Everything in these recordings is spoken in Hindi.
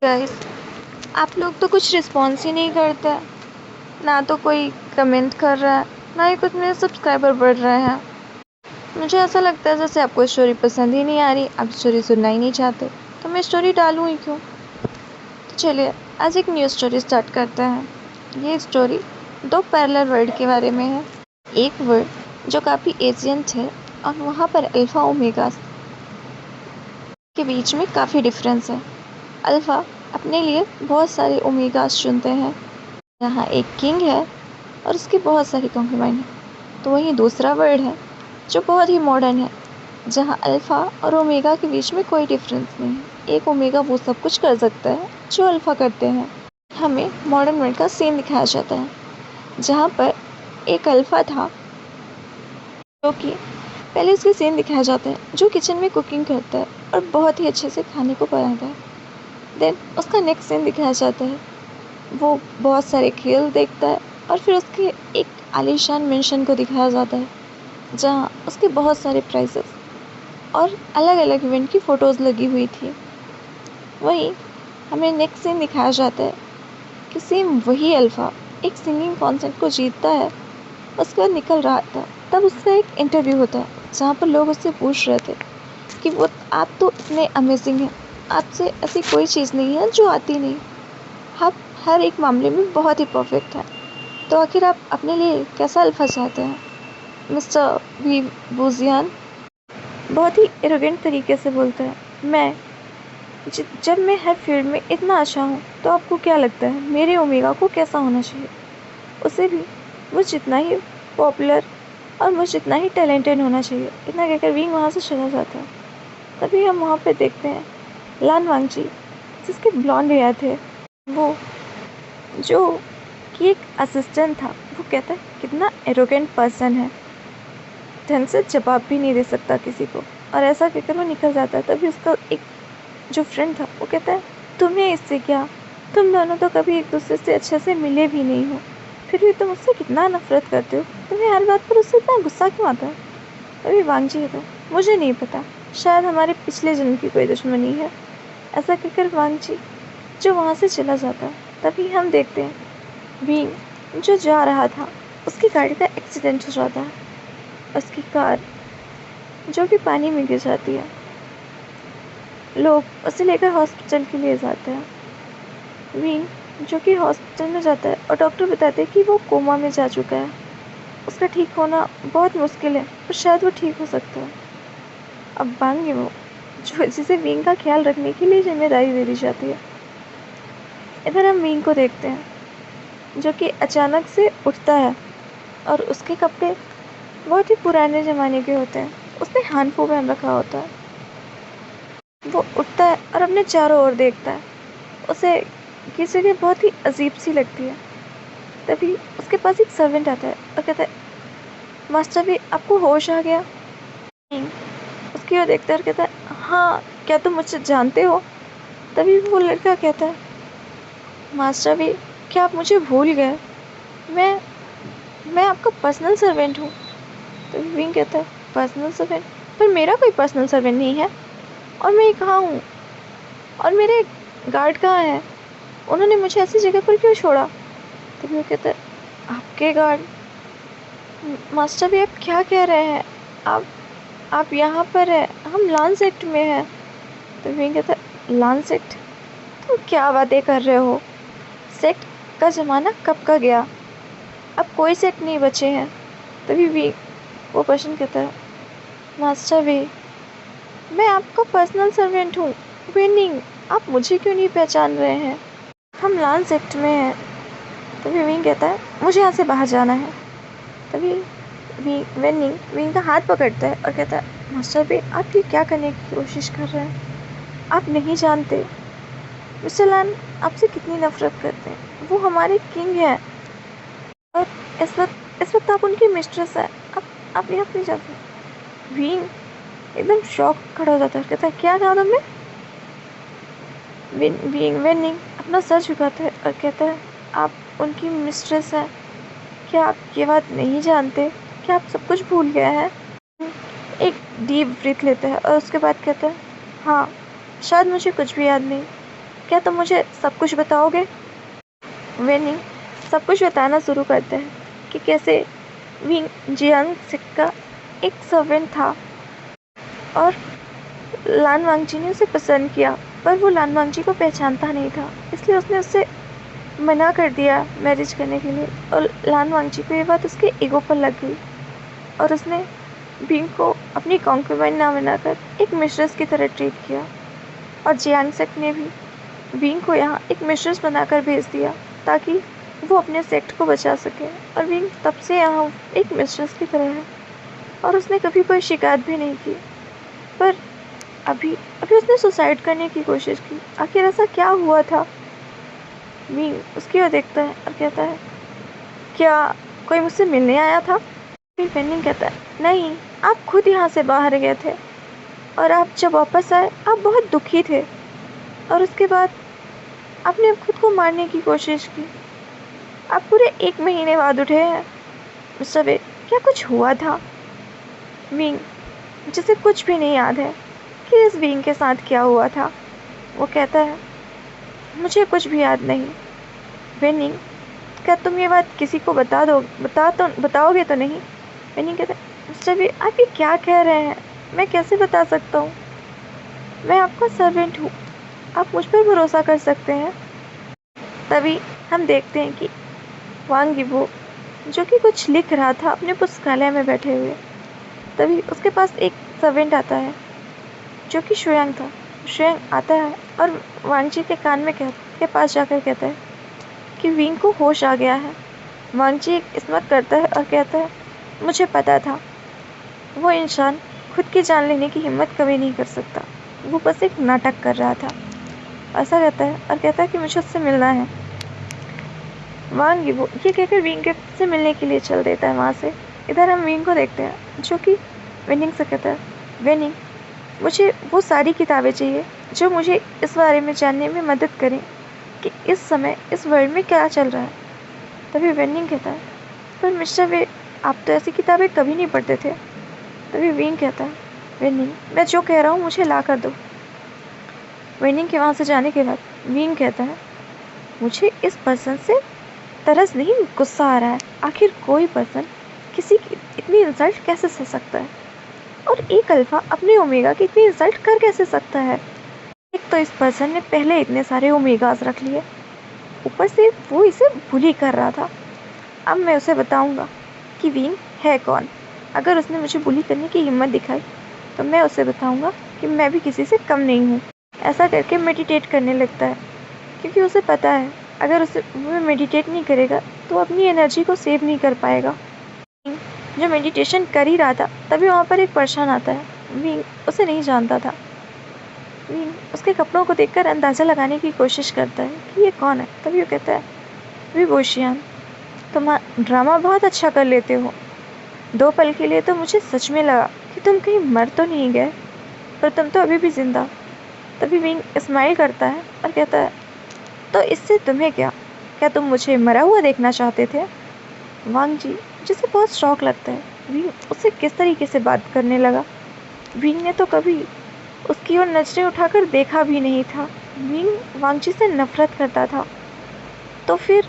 गाइस, आप लोग तो कुछ रिस्पॉन्स ही नहीं करते। ना तो कोई कमेंट कर रहा है, ना ही कुछ मेरे सब्सक्राइबर बढ़ रहे हैं। मुझे ऐसा लगता है जैसे आपको स्टोरी पसंद ही नहीं आ रही, आप स्टोरी सुनना ही नहीं चाहते, तो मैं स्टोरी डालूँ ही क्यों। तो चलिए आज एक न्यू स्टोरी स्टार्ट करते हैं। ये स्टोरी दो पैरेलल वर्ल्ड के बारे में है। एक वर्ल्ड जो काफ़ी एशियंट है और वहाँ पर अल्फ़ा ओमेगा के बीच में काफ़ी डिफरेंस है। अल्फ़ा अपने लिए बहुत सारे ओमेगास चुनते हैं। यहाँ एक किंग है और उसकी बहुत सारी कंक्यूबाइन है। तो वहीं दूसरा वर्ल्ड है जो बहुत ही मॉडर्न है, जहाँ अल्फ़ा और ओमेगा के बीच में कोई डिफरेंस नहीं है। एक ओमेगा वो सब कुछ कर सकता है जो अल्फ़ा करते हैं। हमें मॉडर्न वर्ल्ड का सीन दिखाया जाता है, जहाँ पर एक अल्फ़ा था जो कि पहले उसके सीन दिखाया जाता है जो किचन में कुकिंग करता है और बहुत ही अच्छे से खाने को बनाता है। देन उसका नेक्स्ट सीन दिखाया जाता है, वो बहुत सारे खेल देखता है और फिर उसके एक आलीशान मेंशन को दिखाया जाता है, जहाँ उसके बहुत सारे प्राइजेस और अलग अलग इवेंट की फ़ोटोज़ लगी हुई थी। वहीं हमें नेक्स्ट सीन दिखाया जाता है कि सेम वही अल्फ़ा एक सिंगिंग कॉन्सर्ट को जीतता है। उसके बाद निकल रहा था, तब उसका एक इंटरव्यू होता है जहाँ पर लोग उससे पूछ रहे थे कि वो आप तो इतने अमेजिंग हैं, आपसे ऐसी कोई चीज़ नहीं है जो आती नहीं, आप हर एक मामले में बहुत ही परफेक्ट हैं। तो आखिर आप अपने लिए कैसा अल्फ़ा चाहते हैं? मिस्टर वी बूजियान बहुत ही एरोगेंट तरीके से बोलता है, जब मैं हर फील्ड में इतना अच्छा हूँ तो आपको क्या लगता है मेरे ओमेगा को कैसा होना चाहिए? उसे भी मुझ जितना ही पॉपुलर और मुझ जितना ही टैलेंटेड होना चाहिए। इतना कहकर विंग वहाँ से चला जाता है। तभी हम वहाँ पे देखते हैं लान वांगची, जिसके ब्लॉन्ड हेयर थे, वो जो कि एक असिस्टेंट था। वो कहता है कितना एरोगेंट पर्सन है, ढंग से जवाब भी नहीं दे सकता किसी को, और ऐसा कहकर वो निकल जाता है। तभी उसका एक जो फ्रेंड था वो कहता है तुम्हें इससे क्या, तुम दोनों तो कभी एक दूसरे से अच्छे से मिले भी नहीं हो, फिर भी तुम उससे कितना नफरत करते हो, तुम्हें हर बात पर उससे इतना गुस्सा क्यों आता है? तभी वांगजी कहता है मुझे नहीं पता, शायद हमारे पिछले जन्म की कोई दुश्मनी है। ऐसा कहकर वांगजी जो वहाँ से चला जाता है। तभी हम देखते हैं विंग जो जा रहा था, उसकी गाड़ी का एक्सीडेंट हो जाता है। उसकी कार जो कि पानी में गिर जाती है। लोग उसे लेकर हॉस्पिटल के लिए जाते हैं। विंग जो कि हॉस्पिटल में जाता है और डॉक्टर बताते हैं कि वो कोमा में जा चुका है, उसका ठीक होना बहुत मुश्किल है, पर शायद वो ठीक हो सकता है। अब बांग वो जो जिसे विंग का ख्याल रखने के लिए जिम्मेदारी दे दी जाती है। इधर हम विंग को देखते हैं जो कि अचानक से उठता है और उसके कपड़े बहुत ही पुराने ज़माने के होते हैं। उसने हानफू पहन रखा होता है। वो उठता है और अपने चारों ओर देखता है। उसे ये जगह बहुत ही अजीब सी लगती है। तभी उसके पास एक सर्वेंट आता है और कहता है मास्टर भी आपको होश आ गया? उसकी ओर देखता है और कहता है हाँ, क्या तुम मुझसे जानते हो? तभी वो लड़का कहता है मास्टर भी, क्या आप मुझे भूल गए? मैं मैं आपका पर्सनल सर्वेंट हूँ। तो विंग कहता है पर्सनल सर्वेंट? पर मेरा कोई पर्सनल सर्वेंट नहीं है, और मैं कहाँ हूँ, और मेरे गार्ड कहाँ हैं? उन्होंने मुझे ऐसी जगह पर क्यों छोड़ा? तभी वो कहता है आपके गार्ड? मास्टर भी आप क्या कह रहे हैं? आप यहाँ पर है, हम लान सेक्ट में हैं। तो विंग कहता है लान सेक्ट? तुम क्या बातें कर रहे हो? सेक्ट का ज़माना कब का गया, अब कोई सेक्ट नहीं बचे हैं। तभी विंग वो पर्सन कहता है मास्टर भी, मैं आपका पर्सनल सर्वेंट हूँ विनिंग, आप मुझे क्यों नहीं पहचान रहे हैं? हम लाल सेक्ट में हैं। तभी विंग कहता है मुझे यहाँ से बाहर जाना है। तभी विंग का हाथ पकड़ता है और कहता है मास्टर भी, आप ये क्या करने की कोशिश कर रहे हैं? आप नहीं जानते मिस्टर लान आपसे कितनी नफरत करते हैं। वो हमारे किंग हैं और इस वक्त आप उनकी मिस्ट्रेस है। आप यहाँ नहीं जा सकते। विंग एकदम शॉक खड़ा हो जाता है, कहता है क्या कहा तुमने? विनिंग अपना सर झुकाता है और कहता है आप उनकी मिस्ट्रेस हैं, क्या आप ये बात नहीं जानते? क्या आप सब कुछ भूल गए हैं? एक डीप ब्रीथ लेता है और उसके बाद कहता है हाँ, शायद मुझे कुछ भी याद नहीं, क्या तुम मुझे सब कुछ बताओगे? वेनिंग सब कुछ बताना शुरू करते हैं कि कैसे विंग जियांग सिक का एक सर्वेंट था और लान वांगजी ने उसे पसंद किया, पर वो लान वांगजी को पहचानता नहीं था, इसलिए उसने उससे मना कर दिया मैरिज करने के लिए। और लान वांगजी को ये बात उसके ईगो पर लग गई और उसने विंग को अपनी कॉन्क्यूबाइन ना बनाकर एक मिस्ट्रेस की तरह ट्रीट किया। और जियांग सेक ने भी विंग को यहाँ एक मिस्ट्रेस बनाकर भेज दिया ताकि वो अपने सेक्ट को बचा सके। और विंग तब से यहाँ एक मिस्ट्रेस की तरह है और उसने कभी कोई शिकायत भी नहीं की। पर अभी अभी उसने सुसाइड करने की कोशिश की। आखिर ऐसा क्या हुआ था? विंग उसकी ओर देखता है और कहता है, क्या कोई मुझसे मिलने आया था? फिर वेनिंग कहता है, नहीं, आप खुद यहाँ से बाहर गए थे और आप जब वापस आए आप बहुत दुखी थे और उसके बाद आपने खुद को मारने की कोशिश की। आप पूरे 1 महीने बाद उठे हैं। मिस्टर वे, क्या कुछ हुआ था? विंग जिसे कुछ भी नहीं याद है कि इस विंग के साथ क्या हुआ था, वो कहता है, मुझे कुछ भी याद नहीं। वेनिंग, क्या तुम ये बात किसी को बताओगे तो नहीं? वेनिंग कहता है, मिस्टर वे, आप ये क्या कह रहे हैं? मैं कैसे बता सकता हूँ? मैं आपका सर्वेंट हूँ, आप मुझ पर भरोसा कर सकते हैं। तभी हम देखते हैं कि वांग यीबो, जो कि कुछ लिख रहा था अपने पुस्तकालय में बैठे हुए, तभी उसके पास एक सर्वेंट आता है जो कि शुयांग था। शुयांग आता है और वांगजी के कान में के पास जाकर कहता है कि विंग को होश आ गया है। वांगजी एक इस्मत करता है और कहता है, मुझे पता था, वो इंसान खुद की जान लेने की हिम्मत कभी नहीं कर सकता, वो बस एक नाटक कर रहा था। ऐसा कहता है और कहता है कि मुझे उससे मिलना है। वांग यीबो ये कहकर विंग से मिलने के लिए चल देता है वहाँ से। इधर हम विंग को देखते हैं जो कि वेनिंग से कहता है, वेनिंग, मुझे वो सारी किताबें चाहिए जो मुझे इस बारे में जानने में मदद करें कि इस समय इस वर्ल्ड में क्या चल रहा है। तभी वेनिंग कहता है, पर मिस्टर वे, आप तो ऐसी किताबें कभी नहीं पढ़ते थे। तभी विंग कहता है, वेनिंग, मैं जो कह रहा हूँ मुझे ला कर दो। वेनिंग के वहाँ से जाने के बाद विंग कहता है, मुझे इस पर्सन से तरस नहीं, गुस्सा आ रहा है। आखिर कोई पर्सन किसी की इतनी इंसल्ट कैसे सह सकता है? और एक अल्फा अपने ओमेगा की इतनी इंसल्ट कर कैसे सकता है? एक तो इस पर्सन ने पहले इतने सारे ओमेगास रख लिए, ऊपर से वो इसे बुली कर रहा था। अब मैं उसे बताऊंगा कि विंग है कौन। अगर उसने मुझे बुली करने की हिम्मत दिखाई तो मैं उसे बताऊंगा कि मैं भी किसी से कम नहीं हूँ। ऐसा करके मेडिटेट करने लगता है, क्योंकि उसे पता है अगर वो मेडिटेट नहीं करेगा तो अपनी एनर्जी को सेव नहीं कर पाएगा। जो मेडिटेशन कर ही रहा था तभी वहाँ पर एक पर्सन आता है। विंग उसे नहीं जानता था। विंग उसके कपड़ों को देखकर अंदाज़ा लगाने की कोशिश करता है कि ये कौन है। तभी वो कहता है, वी बोशियान, तुम ड्रामा बहुत अच्छा कर लेते हो। 2 पल के लिए तो मुझे सच में लगा कि तुम कहीं मर तो नहीं गए, पर तुम तो अभी भी जिंदा। तभी विंग स्माइल करता है और कहता है, तो इससे तुम्हें क्या तुम मुझे मरा हुआ देखना चाहते थे? वांग जी जिसे बहुत शौक लगता है विंग उससे किस तरीके से बात करने लगा। विंग ने तो कभी उसकी ओर नजरें उठाकर देखा भी नहीं था। विंग वांग जी से नफरत करता था। तो फिर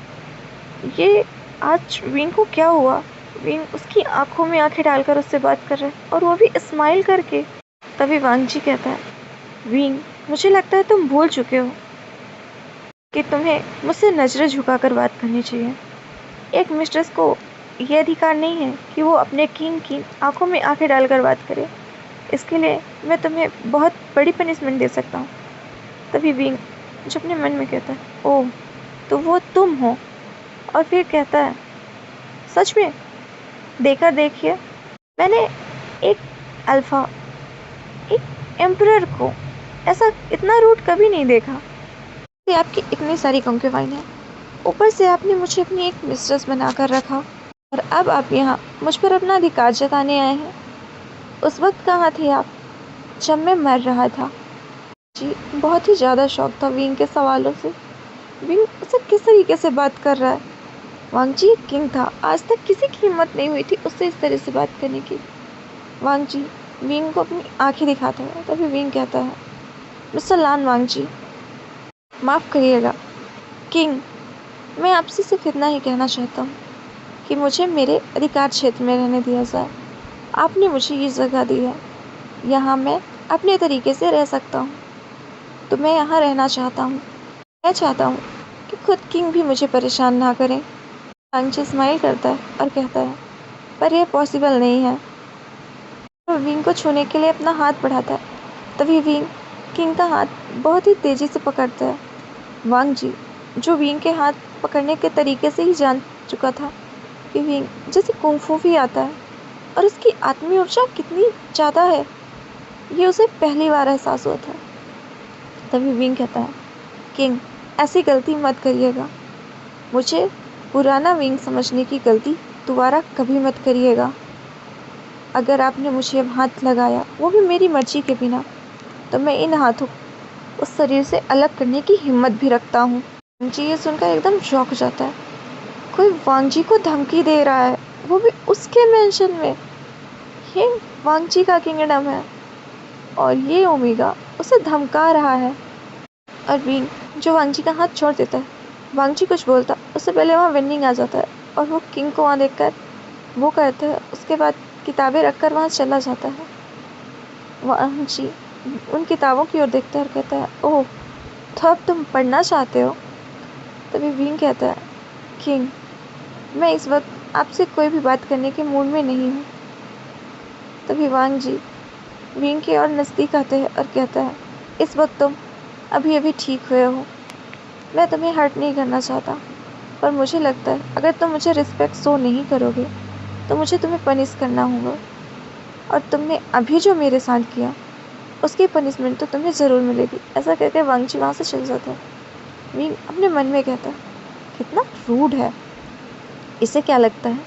ये आज विंग को क्या हुआ? विंग उसकी आंखों में आंखें डालकर उससे बात कर रहा है और वो भी स्माइल करके। तभी वांग जी कहता है, विंग, मुझे लगता है तुम भूल चुके हो कि तुम्हें मुझसे नजरें झुकाकर बात करनी चाहिए। एक मिस्ट्रेस को ये अधिकार नहीं है कि वो अपने किंग की आंखों में आंखें डालकर बात करे। इसके लिए मैं तुम्हें बहुत बड़ी पनिशमेंट दे सकता हूँ। तभी विंग जो अपने मन में कहता है, ओह, तो वो तुम हो। और फिर कहता है, सच में? देखकर देखिए, मैंने एक अल्फा, एक एम्परर को ऐसा इतना रूड कभी नहीं देखा। आपकी इतनी सारी कंक्यूबाइन है, ऊपर से आपने मुझे अपनी एक मिस्ट्रेस बनाकर रखा और अब आप यहाँ मुझ पर अपना अधिकार जताने आए हैं। उस वक्त कहाँ थे आप जब मैं मर रहा था? जी बहुत ही ज़्यादा शौक था विंग के सवालों से। विंग उसे किस तरीके से बात कर रहा है? वांग जी किंग था, आज तक किसी की हिम्मत नहीं हुई थी उससे इस तरह से बात करने की। वांग जी विंग को अपनी आंखें दिखाता है। तभी विंग कहता है, मिस्टर लान वांग जी, माफ़ करिएगा किंग, मैं आपसे सिर्फ इतना ही कहना चाहता हूँ कि मुझे मेरे अधिकार क्षेत्र में रहने दिया जाए। आपने मुझे ये जगह दी है, यहाँ मैं अपने तरीके से रह सकता हूँ, तो मैं यहाँ रहना चाहता हूँ। मैं चाहता हूँ कि खुद किंग भी मुझे परेशान ना करें। वांगची स्माइल करता है और कहता है, पर यह पॉसिबल नहीं है। वो विंग को छूने के लिए अपना हाथ बढ़ाता है, तभी विंग किंग का हाथ बहुत ही तेजी से पकड़ता है। वांग जी, जो विंग के हाथ पकड़ने के तरीके से ही जान चुका था कि विंग जैसे कुंफू भी आता है और उसकी आत्मीय ऊर्जा कितनी ज़्यादा है, ये उसे पहली बार एहसास हुआ था। तभी विंग कहता है, किंग, ऐसी गलती मत करिएगा। मुझे पुराना विंग समझने की गलती दोबारा कभी मत करिएगा। अगर आपने मुझे अब हाथ लगाया, वो भी मेरी मर्जी के बिना, तो मैं इन हाथों को उस शरीर से अलग करने की हिम्मत भी रखता हूँ। वांग जी ये सुनकर एकदम शॉक हो जाता है। कोई वांग जी को धमकी दे रहा है, वो भी उसके मेंशन में। ये वांग जी का किंगडम है और ये ओमेगा उसे धमका रहा है। और विंग जो वांग जी का हाथ छोड़ देता है, वांग जी कुछ बोलता उससे पहले वहाँ वेन्निंग आ जाता है और वो किंग को वहाँ देखकर वो कहता है, उसके बाद किताबें रखकर वहाँ चला जाता है। वांग जी उन किताबों की ओर देखता है और कहता है, ओह, तो अब तुम पढ़ना चाहते हो? तभी विंग कहता है, किंग, मैं इस वक्त आपसे कोई भी बात करने के मूड में नहीं हूँ। तभी वांग जी विंग की ओर नज़दीक आते हैं और कहता है, इस वक्त तुम अभी अभी ठीक हुए हो, मैं तुम्हें हर्ट नहीं करना चाहता, पर मुझे लगता है अगर तुम मुझे रिस्पेक्ट शो नहीं करोगे तो मुझे तुम्हें पनिश करना होगा, और तुमने अभी जो मेरे साथ किया उसकी पनिशमेंट तो तुम्हें ज़रूर मिलेगी। ऐसा कहकर वांग जी वहाँ से चल जाता है। विंग अपने मन में कहता है, कितना रूड है, इसे क्या लगता है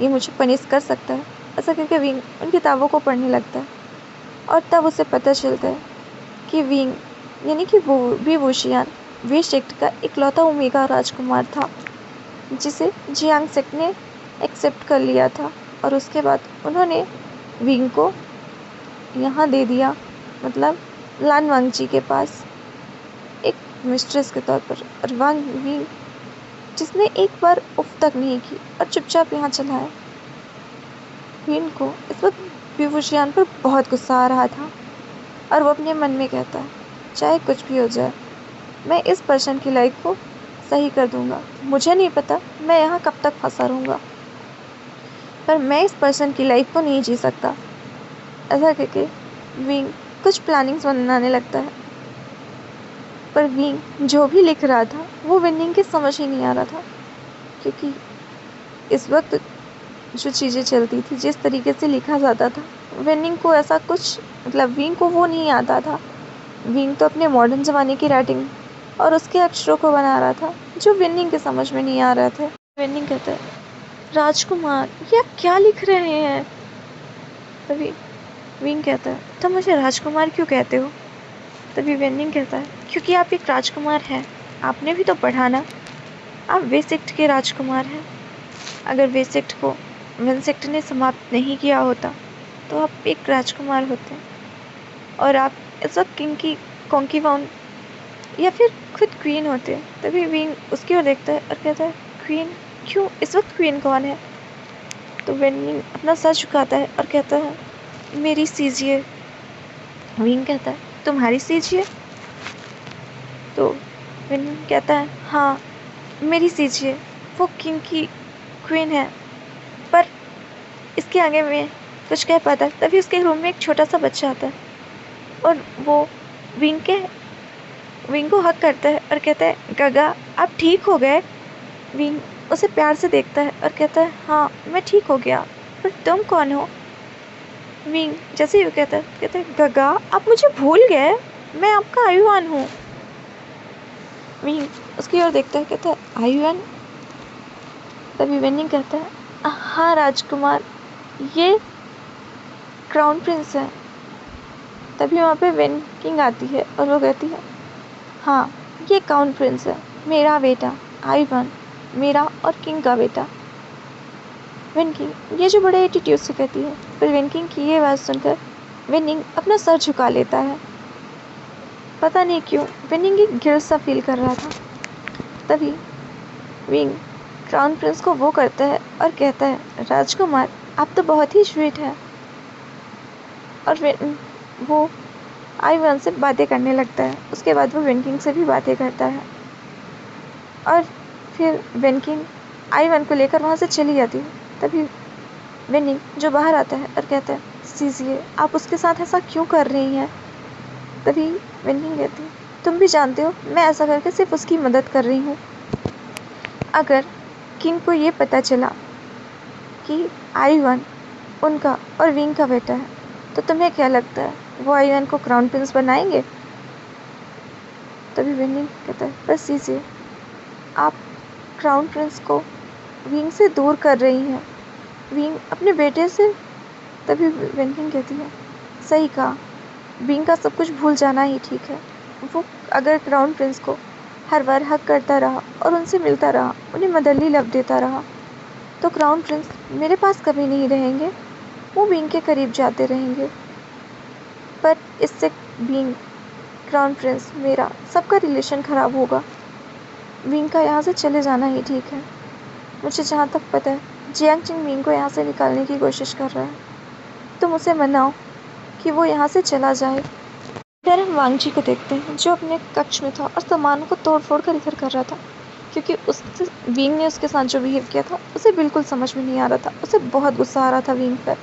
ये मुझे पनिश कर सकता है? ऐसा करके विंग उन किताबों को पढ़ने लगता है और तब उसे पता चलता है कि विंग यानी कि वो भी वुशियान वे सेक्ट का इकलौता ओमेगा राजकुमार था, जिसे जियांग सेक्ट ने एक्सेप्ट कर लिया था। और उसके बाद उन्होंने विंग को यहाँ दे दिया, मतलब लान वांगची के पास एक मिस्ट्रेस के तौर पर। और वांग विंग जिसने एक बार उफ तक नहीं की और चुपचाप यहाँ चला है। विंग को इस वक्त विभूषियान पर बहुत गुस्सा आ रहा था और वो अपने मन में कहता है, चाहे कुछ भी हो जाए, मैं इस पर्सन की लाइफ को सही कर दूंगा। मुझे नहीं पता मैं यहाँ कब तक फंसा रहूँगा, पर मैं इस पर्सन की लाइफ को नहीं जी सकता। ऐसा करके विंग कुछ प्लानिंग्स बनाने लगता है, पर विंग जो भी लिख रहा था वो विनिंग की समझ ही नहीं आ रहा था, क्योंकि इस वक्त जो चीज़ें चलती थी, जिस तरीके से लिखा जाता था, विनिंग को ऐसा कुछ मतलब विंग को वो नहीं आता था। विंग तो अपने मॉडर्न ज़माने की राइटिंग और उसके अक्षरों को बना रहा था जो विनिंग के समझ में नहीं आ रहे थे। विनिंग कहता है, राजकुमार, ये आप क्या लिख रहे हैं? तभी विंग कहता है, तुम मुझे राजकुमार क्यों कहते हो? तभी विनिंग कहता है, क्योंकि आप एक राजकुमार हैं। आपने भी तो पढ़ा ना, आप वे सेक्ट के राजकुमार हैं। अगर वे सेक्ट को वन सेक्ट ने समाप्त नहीं किया होता तो आप एक राजकुमार होते, और आप इस वक्त किंग की कॉन्कीवाउंट या फिर खुद क्वीन होते। तभी विंग उसकी ओर देखता है और कहता है, क्वीन? क्यों? इस वक्त क्वीन कौन है? तो विंग अपना सर झुकाता है और कहता है, मेरी सीजिए। विंग कहता है, तुम्हारी सीजिए? तो विंग कहता है, हाँ, मेरी सीजिए, वो किंग की क्वीन है। पर इसके आगे मैं कुछ कह पाता। तभी उसके रूम में एक छोटा सा बच्चा आता है और वो विंग को हक करता है और कहता है, गगा, आप ठीक हो गए? विंग उसे प्यार से देखता है और कहता है, हाँ, मैं ठीक हो गया, पर तुम कौन हो? विंग जैसे ही कहता है, गगा, आप मुझे भूल गए, मैं आपका आयुआन हूँ। विंग उसकी ओर देखता है, कहता है, आयुआन? तभी विनिंग कहता है, हाँ राजकुमार, ये क्राउन प्रिंस है। तभी वहाँ पे वेन किंग आती है और वो कहती है, हाँ, ये क्राउन प्रिंस है, मेरा बेटा आयुआन, मेरा और किंग का बेटा। वेन किंग ये जो बड़े एटीट्यूड से कहती है, पर वेन किंग की ये बात सुनकर विनिंग अपना सर झुका लेता है। पता नहीं क्यों विनिंग एक गिल्ट सा फील कर रहा था। तभी विंग क्राउन प्रिंस को वो करता है और कहता है, राजकुमार आप तो बहुत ही स्वीट है। और वो आइवन से बातें करने लगता है। उसके बाद वो वेनकिंग से भी बातें करता है और फिर वेनकिंग आइवन को लेकर वहाँ से चली जाती है। तभी वेनिंग जो बाहर आता है और कहता है, सीजिए आप उसके साथ ऐसा क्यों कर रही हैं। तभी वेनकिंग कहती है, तुम भी जानते हो मैं ऐसा करके सिर्फ उसकी मदद कर रही हूँ। अगर किंग को ये पता चला कि आइवन उनका और विंग का बेटा है तो तुम्हें क्या लगता है वो आइवन को क्राउन प्रिंस बनाएंगे। तभी विनिंग कहता है, बस कीजिए आप क्राउन प्रिंस को विंग से दूर कर रही हैं, विंग अपने बेटे से। तभी विनिंग कहती है, सही कहा, विंग का सब कुछ भूल जाना ही ठीक है। वो अगर क्राउन प्रिंस को हर बार हक करता रहा और उनसे मिलता रहा, उन्हें मदरली लव देता रहा, तो क्राउन प्रिंस मेरे पास कभी नहीं रहेंगे, वो विंग के करीब जाते रहेंगे। पर इससे विंग, क्राउन प्रिंस, मेरा सबका रिलेशन ख़राब होगा। विंग का यहाँ से चले जाना ही ठीक है। मुझे जहाँ तक पता है जियांग चिंग विंग को यहाँ से निकालने की कोशिश कर रहा है। तुम उसे मनाओ कि वो यहाँ से चला जाए। फिर हम वांग जी को देखते हैं जो अपने कक्ष में था और सामानों को तोड़ फोड़ कर इधर कर रहा था, क्योंकि उससे विंग ने उसके साथ जो बिहेव किया था उसे बिल्कुल समझ में नहीं आ रहा था। उसे बहुत गुस्सा आ रहा था विंग पर।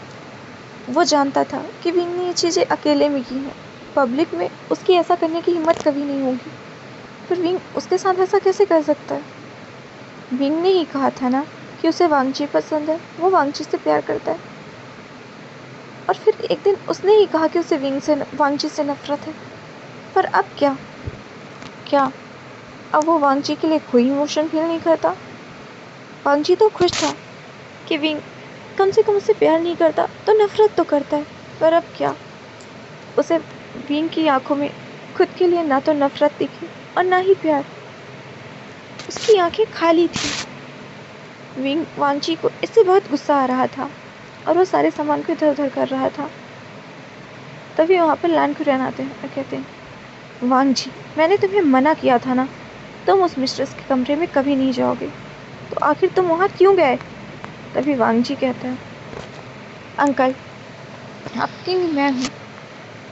वो जानता था कि विंग ने ये चीज़ें अकेले में की हैं, पब्लिक में उसकी ऐसा करने की हिम्मत कभी नहीं होगी। फिर विंग उसके साथ ऐसा कैसे कर सकता है। विंग ने ही कहा था ना कि उसे वांगची पसंद है, वो वांगची से प्यार करता है। और फिर एक दिन उसने ही कहा कि उसे वांगची से नफरत है। पर अब क्या अब वो वांगची के लिए कोई इमोशन फील नहीं करता। वांगची तो खुश था कि विंग कम से कम उससे प्यार नहीं करता तो नफरत तो करता है। पर अब क्या, उसे विंग की आंखों में खुद के लिए ना तो नफरत दिखी और ना ही प्यार। उसकी आंखें खाली थी। विंग वांगची को इससे बहुत गुस्सा आ रहा था और वो सारे सामान को इधर उधर कर रहा था। तभी वहाँ पर लैन खुरैन आते हैं और कहते हैं, वांगची मैंने तुम्हें मना किया था ना, तुम उस मिस्ट्रेस के कमरे में कभी नहीं जाओगे, तो आखिर तुम वहाँ क्यों गए। तभी वांगची कहता है, अंकल आपकी मैं हूँ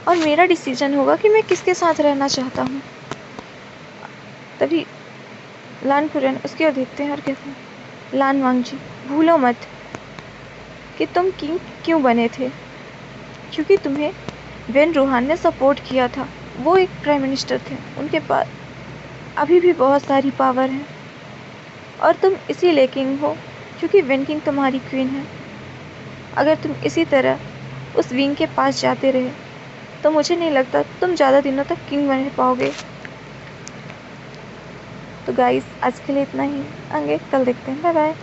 और मेरा डिसीजन होगा कि मैं किसके साथ रहना चाहता हूँ। तभी लान खुरैन उसकी ओर देखते हैं और कहते हैं, लान वांगची भूलो मत कि तुम किंग क्यों बने थे, क्योंकि तुम्हें वेन रूहान ने सपोर्ट किया था। वो एक प्राइम मिनिस्टर थे, उनके पास अभी भी बहुत सारी पावर है और तुम इसीलिए किंग हो क्योंकि वेन किंग तुम्हारी क्वीन है। अगर तुम इसी तरह उस विंग के पास जाते रहे तो मुझे नहीं लगता तुम ज़्यादा दिनों तक किंग बन पाओगे। तो गाइस आज के लिए इतना ही, आगे कल देखते हैं। Bye bye.